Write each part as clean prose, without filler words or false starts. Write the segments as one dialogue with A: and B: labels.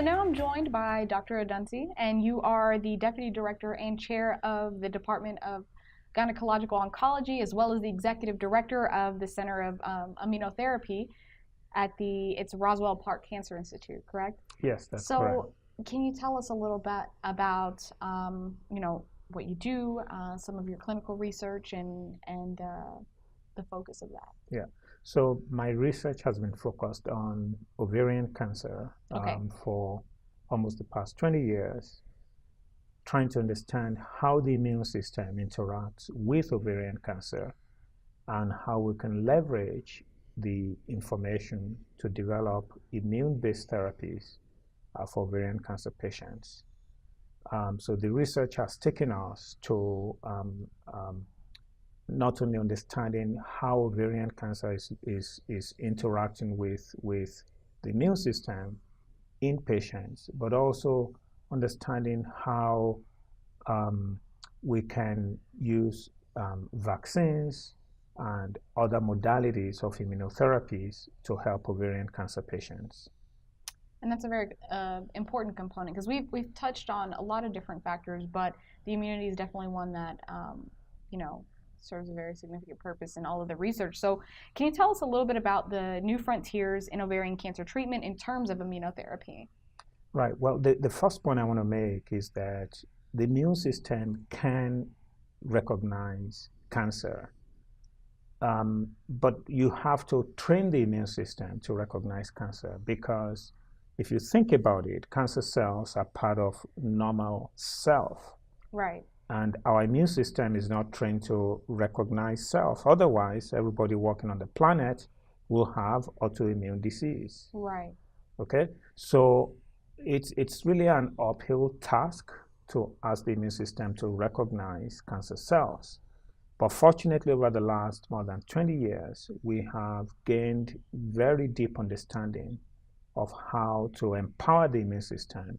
A: So now I'm joined by Dr. Odunsi, and you are the Deputy Director and Chair of the Department of Gynecological Oncology, as well as the Executive Director of the Center of Immunotherapy at it's Roswell Park Cancer Institute, correct?
B: Yes, that's correct.
A: So can you tell us a little bit about, what you do, some of your clinical research, and the focus of that?
B: Yeah. So my research has been focused on ovarian cancer
A: Okay.
B: for almost the past 20 years, trying to understand how the immune system interacts with ovarian cancer and how we can leverage the information to develop immune-based therapies for ovarian cancer patients. So the research has taken us to not only understanding how ovarian cancer is interacting with the immune system in patients, but also understanding how we can use vaccines and other modalities of immunotherapies to help ovarian cancer patients.
A: And that's a very important component, because we've touched on a lot of different factors, but the immunity is definitely one that serves a very significant purpose in all of the research. So can you tell us a little bit about the new frontiers in ovarian cancer treatment in terms of immunotherapy?
B: Right. Well, the first point I want to make is that the immune system can recognize cancer, but you have to train the immune system to recognize cancer, because if you think about it, cancer cells are part of normal self.
A: Right.
B: And our immune system is not trained to recognize self. Otherwise, everybody walking on the planet will have autoimmune disease.
A: Right.
B: Okay? So it's really an uphill task to ask the immune system to recognize cancer cells. But fortunately, over the last more than 20 years, we have gained very deep understanding of how to empower the immune system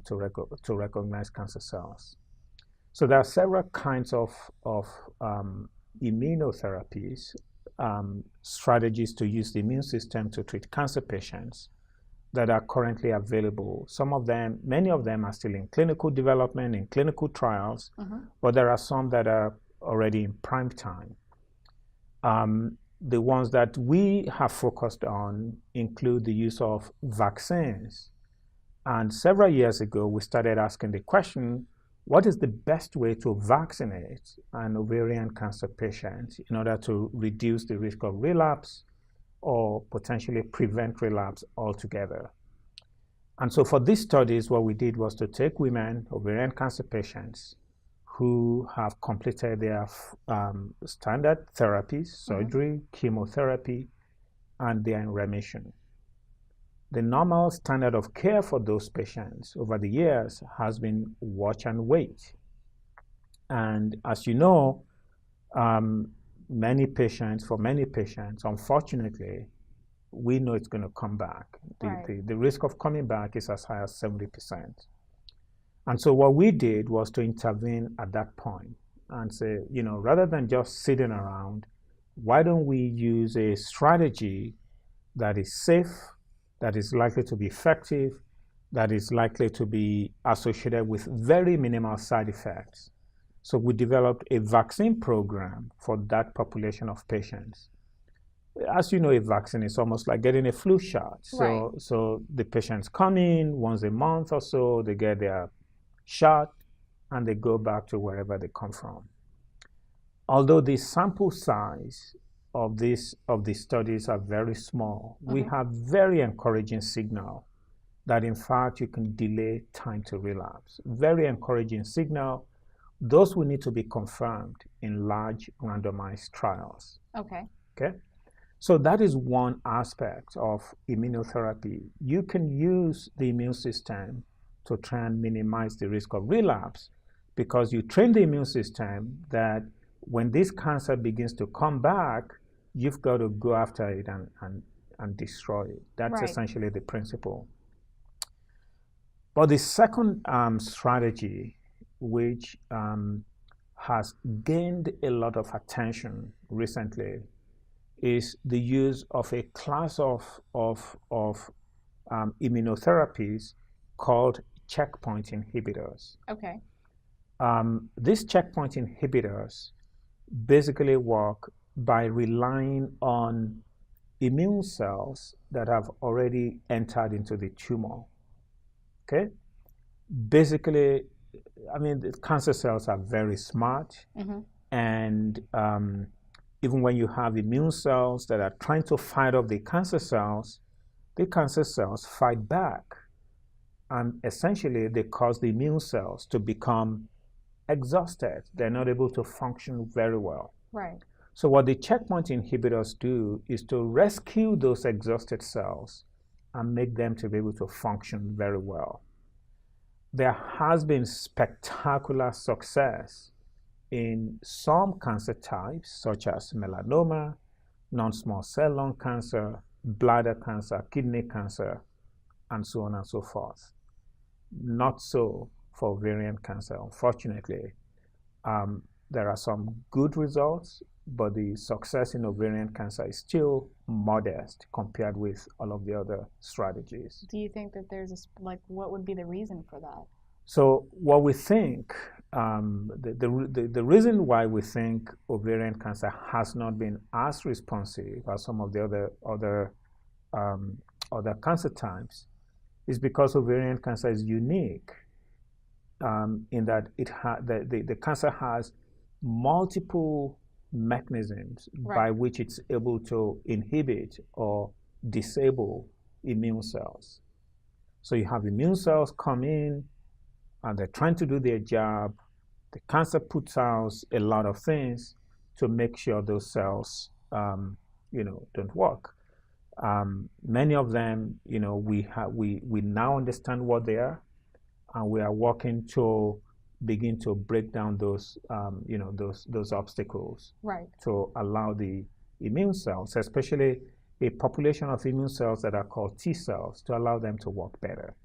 B: to recognize cancer cells. So there are several kinds of immunotherapies, strategies to use the immune system to treat cancer patients that are currently available. Many of them are still in clinical development, in clinical trials, but there are some that are already in prime time. The ones that we have focused on include the use of vaccines. And several years ago, we started asking the question, what is the best way to vaccinate an ovarian cancer patient in order to reduce the risk of relapse or potentially prevent relapse altogether? And so for these studies, what we did was to take women, ovarian cancer patients, who have completed their standard therapies, surgery, chemotherapy, and they are in remission. The normal standard of care for those patients over the years has been watch and wait. And as you know, for many patients, unfortunately, we know it's going to come back. The risk of coming back is as high as 70%. And so what we did was to intervene at that point and say, rather than just sitting around, why don't we use a strategy that is safe, that is likely to be effective, that is likely to be associated with very minimal side effects. So we developed a vaccine program for that population of patients. As you know, a vaccine is almost like getting a flu shot. So the patients come in once a month or so, they get their shot, and they go back to wherever they come from. Although the sample size of these studies are very small, we have very encouraging signal that in fact you can delay time to relapse. Very encouraging signal. Those will need to be confirmed in large randomized trials.
A: Okay.
B: So that is one aspect of immunotherapy. You can use the immune system to try and minimize the risk of relapse, because you train the immune system that when this cancer begins to come back, you've got to go after it and destroy it. That's essentially the principle. But the second strategy, which has gained a lot of attention recently, is the use of a class of immunotherapies called checkpoint inhibitors.
A: Okay.
B: These checkpoint inhibitors basically work by relying on immune cells that have already entered into the tumor. Okay? Basically, I mean, the cancer cells are very smart, and even when you have immune cells that are trying to fight off the cancer cells fight back, and essentially they cause the immune cells to become exhausted. They're not able to function very well.
A: Right.
B: So what the checkpoint inhibitors do is to rescue those exhausted cells and make them to be able to function very well. There has been spectacular success in some cancer types, such as melanoma, non-small cell lung cancer, bladder cancer, kidney cancer, and so on and so forth. Not so for ovarian cancer, unfortunately. There are some good results, but the success in ovarian cancer is still modest compared with all of the other strategies.
A: Do you think that there's what would be the reason for that?
B: So what we think, the reason why we think ovarian cancer has not been as responsive as some of the other cancer types is because ovarian cancer is unique in that the cancer has multiple mechanisms by which it's able to inhibit or disable immune cells. So you have immune cells come in and they're trying to do their job. The cancer puts out a lot of things to make sure those cells, don't work. Many of them, we now understand what they are, and we are working to begin to break down those obstacles, to allow the immune cells, especially a population of immune cells that are called T cells, to allow them to work better.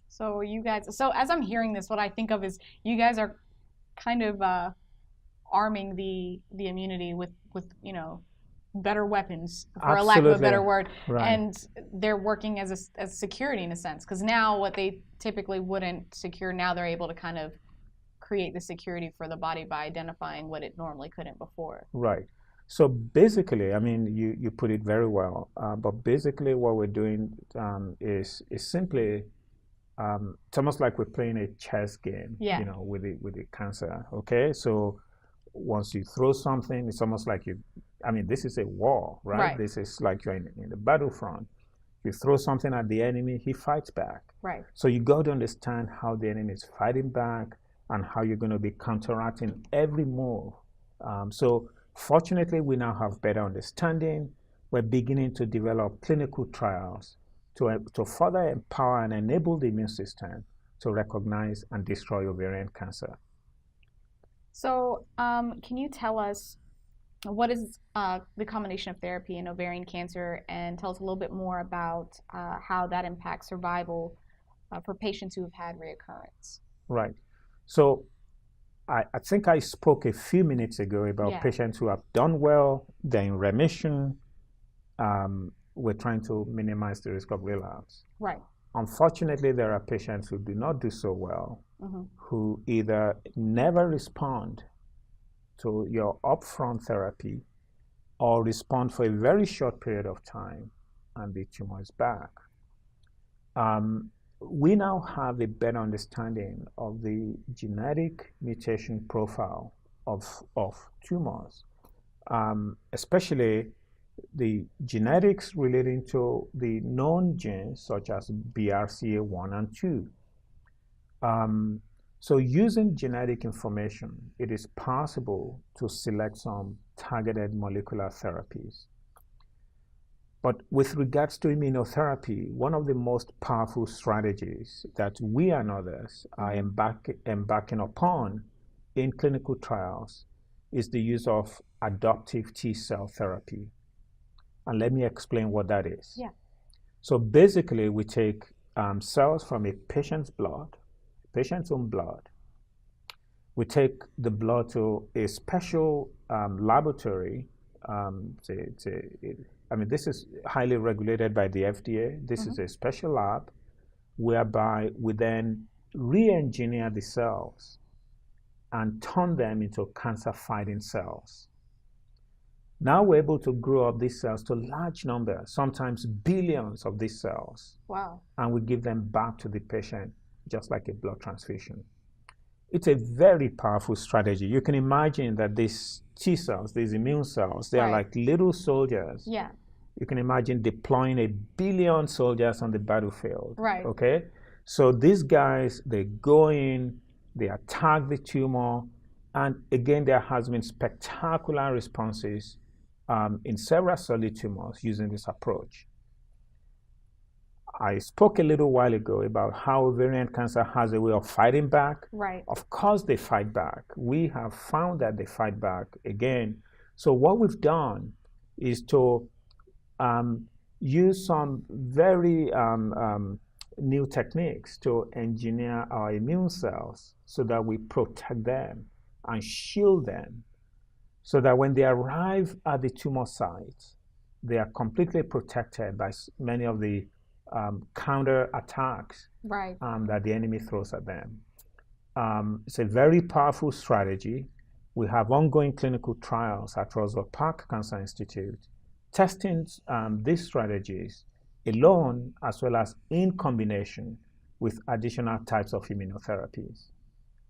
A: So as I'm hearing this, what I think of is you guys are kind of arming the immunity with better weapons, for a lack of a better word, and they're working as security in a sense, because now what they typically wouldn't secure, now they're able to kind of create the security for the body by identifying what it normally couldn't before.
B: Right. So basically, I mean, you put it very well, but basically what we're doing is simply it's almost like we're playing a chess game, with the cancer. Okay, so once you throw something, it's almost like this is a war, right? This is like you're in the battlefront. You throw something at the enemy, he fights back.
A: Right.
B: So you got to understand how the enemy is fighting back and how you're going to be counteracting every move. So fortunately, we now have better understanding. We're beginning to develop clinical trials to further empower and enable the immune system to recognize and destroy ovarian cancer.
A: So can you tell us what is the combination of therapy in ovarian cancer, and tell us a little bit more about how that impacts survival for patients who have had reoccurrence?
B: Right. So I think I spoke a few minutes ago about patients who have done well, they're in remission. We're trying to minimize the risk of relapse.
A: Right.
B: Unfortunately, there are patients who do not do so well, who either never respond to your upfront therapy or respond for a very short period of time and the tumor is back. We now have a better understanding of the genetic mutation profile of tumors, especially the genetics relating to the known genes such as BRCA1 and 2. So using genetic information, it is possible to select some targeted molecular therapies. But with regards to immunotherapy, one of the most powerful strategies that we and others are embarking upon in clinical trials is the use of adoptive T cell therapy. And let me explain what that is.
A: Yeah.
B: So basically, we take cells from a patient's own blood. We take the blood to a special laboratory. I mean, this is highly regulated by the FDA. This is a special lab whereby we then re-engineer the cells and turn them into cancer-fighting cells. Now we're able to grow up these cells to large numbers, sometimes billions of these cells.
A: Wow.
B: And we give them back to the patient just like a blood transfusion. It's a very powerful strategy. You can imagine that these T cells, these immune cells, they are like little soldiers.
A: Yeah.
B: You can imagine deploying 1 billion soldiers on the battlefield.
A: Right.
B: Okay? So these guys, they go in, they attack the tumor, and again, there has been spectacular responses in several solid tumors using this approach. I spoke a little while ago about how ovarian cancer has a way of fighting back.
A: Right.
B: Of course they fight back. We have found that they fight back again. So what we've done is to use some very new techniques to engineer our immune cells so that we protect them and shield them so that when they arrive at the tumor site, they are completely protected by many of the counter attacks that the enemy throws at them. It's a very powerful strategy. We have ongoing clinical trials at Roswell Park Cancer Institute testing these strategies alone as well as in combination with additional types of immunotherapies.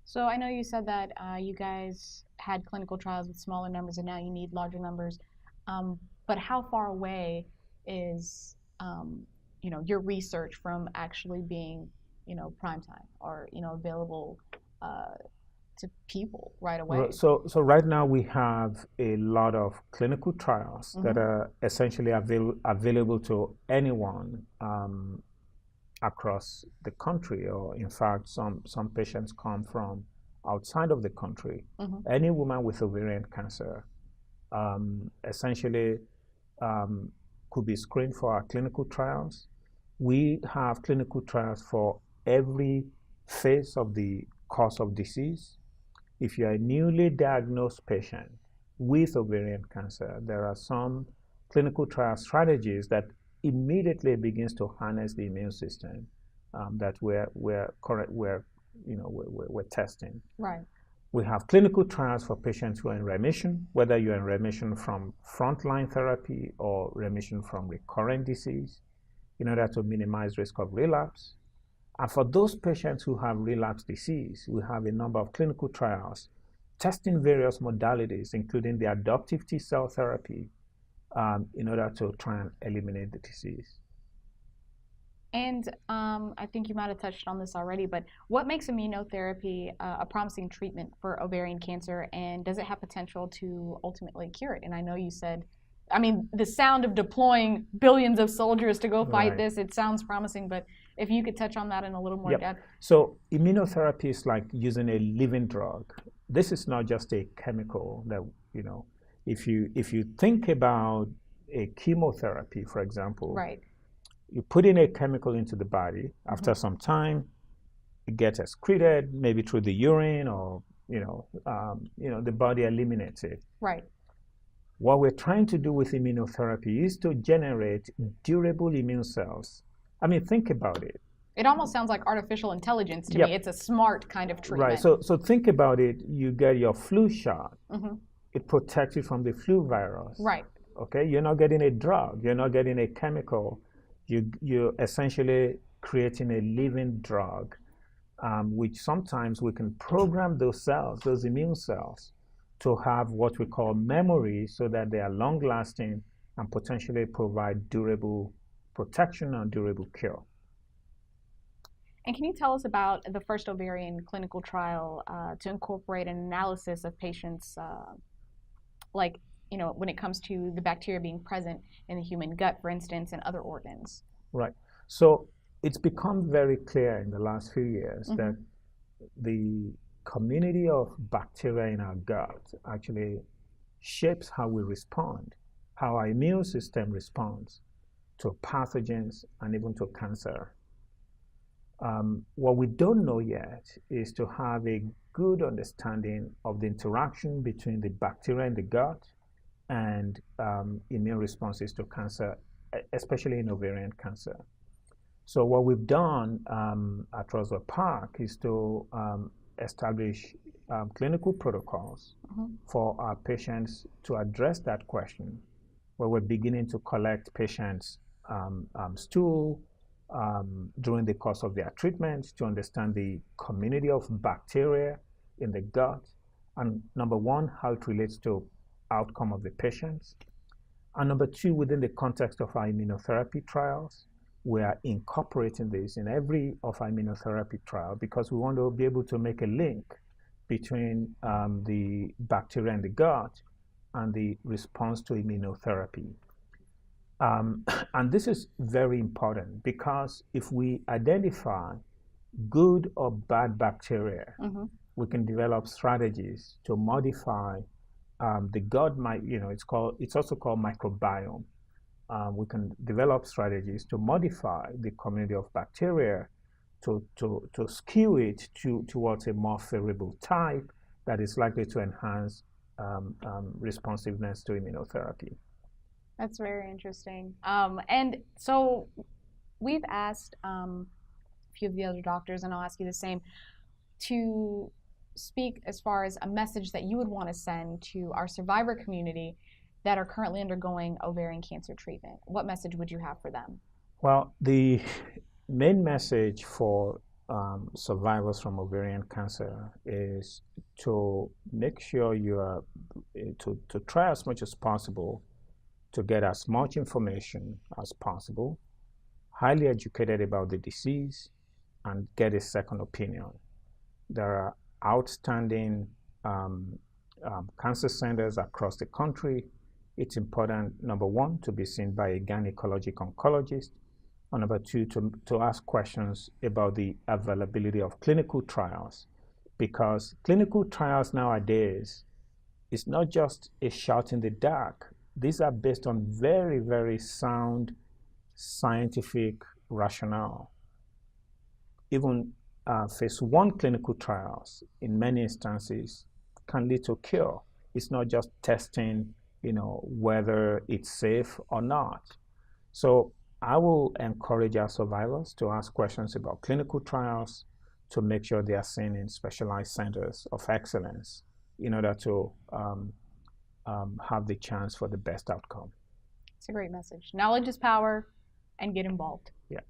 A: So I know you said that you guys had clinical trials with smaller numbers and now you need larger numbers. But how far away is your research from actually being, prime time or, available to people right away?
B: So right now we have a lot of clinical trials that are essentially available to anyone across the country, or in fact, some patients come from outside of the country. Any woman with ovarian cancer essentially could be screened for our clinical trials. We have clinical trials for every phase of the course of disease. If you are a newly diagnosed patient with ovarian cancer, there are some clinical trial strategies that immediately begins to harness the immune system that we're testing.
A: Right.
B: We have clinical trials for patients who are in remission, whether you're in remission from frontline therapy or remission from recurrent disease, in order to minimize risk of relapse. And for those patients who have relapse disease, we have a number of clinical trials testing various modalities, including the adoptive T cell therapy, in order to try and eliminate the disease.
A: And I think you might have touched on this already, but what makes immunotherapy a promising treatment for ovarian cancer, and does it have potential to ultimately cure it? And I know you said, the sound of deploying billions of soldiers to go fight this, it sounds promising, but if you could touch on that in a little more depth.
B: So immunotherapy is like using a living drug. This is not just a chemical that, if you think about a chemotherapy, for example, you put in a chemical into the body. After some time, it gets excreted, maybe through the urine, or the body eliminates it.
A: Right.
B: What we're trying to do with immunotherapy is to generate durable immune cells. Think about it.
A: It almost sounds like artificial intelligence to me. It's a smart kind of treatment.
B: Right. So think about it. You get your flu shot. It protects you from the flu virus.
A: Right.
B: Okay. You're not getting a drug. You're not getting a chemical. You're essentially creating a living drug, which sometimes we can program those cells, those immune cells, to have what we call memory, so that they are long-lasting and potentially provide durable protection and durable cure.
A: And can you tell us about the first ovarian clinical trial to incorporate an analysis of patients, when it comes to the bacteria being present in the human gut, for instance, and other organs?
B: Right. So it's become very clear in the last few years that the community of bacteria in our gut actually shapes how we respond, how our immune system responds to pathogens and even to cancer. What we don't know yet is to have a good understanding of the interaction between the bacteria in the gut and immune responses to cancer, especially in ovarian cancer. So what we've done at Roswell Park is to establish clinical protocols for our patients to address that question, where we're beginning to collect patients' stool during the course of their treatment to understand the community of bacteria in the gut, and number one, how it relates to outcome of the patients, and number two, within the context of our immunotherapy trials, we are incorporating this in every of our immunotherapy trial because we want to be able to make a link between the bacteria in the gut and the response to immunotherapy. And this is very important because if we identify good or bad bacteria, we can develop strategies to modify the gut. It's also called microbiome. We can develop strategies to modify the community of bacteria to skew it towards a more favorable type that is likely to enhance responsiveness to immunotherapy.
A: That's very interesting. And so we've asked a few of the other doctors, and I'll ask you the same, to speak as far as a message that you would want to send to our survivor community that are currently undergoing ovarian cancer treatment. What message would you have for them?
B: Well, the main message for survivors from ovarian cancer is to make sure you are to try as much as possible to get as much information as possible, highly educated about the disease, and get a second opinion. There are outstanding cancer centers across the country. It's important, number one, to be seen by a gynecologic oncologist, and number two, to ask questions about the availability of clinical trials, because clinical trials nowadays is not just a shot in the dark. These are based on very, very sound scientific rationale. Even phase 1 clinical trials, in many instances, can lead to cure. It's not just testing, whether it's safe or not. So I will encourage our survivors to ask questions about clinical trials to make sure they are seen in specialized centers of excellence in order to have the chance for the best outcome.
A: It's a great message. Knowledge is power, and get involved.
B: Yeah.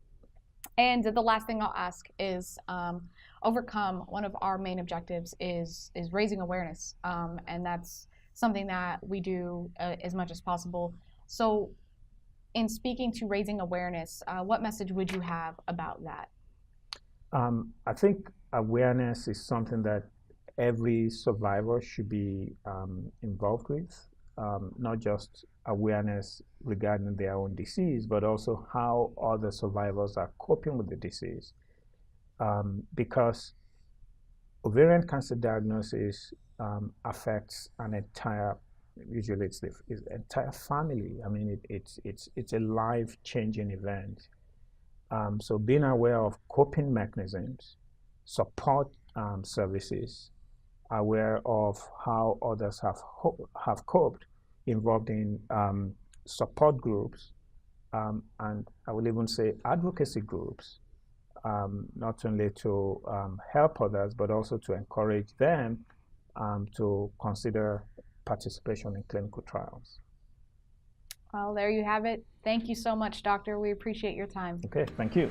A: And the last thing I'll ask is, Ovarcome, one of our main objectives is raising awareness, and that's something that we do as much as possible. So in speaking to raising awareness, what message would you have about that?
B: I think awareness is something that every survivor should be involved with, not just awareness regarding their own disease, but also how other survivors are coping with the disease. Because ovarian cancer diagnosis affects an entire, usually it's the entire family. I mean, it's a life-changing event. So being aware of coping mechanisms, support services, aware of how others have coped, involved in support groups, and I will even say advocacy groups, not only to help others, but also to encourage them to consider participation in clinical trials.
A: Well, there you have it. Thank you so much, Doctor. We appreciate your time.
B: Okay, thank you.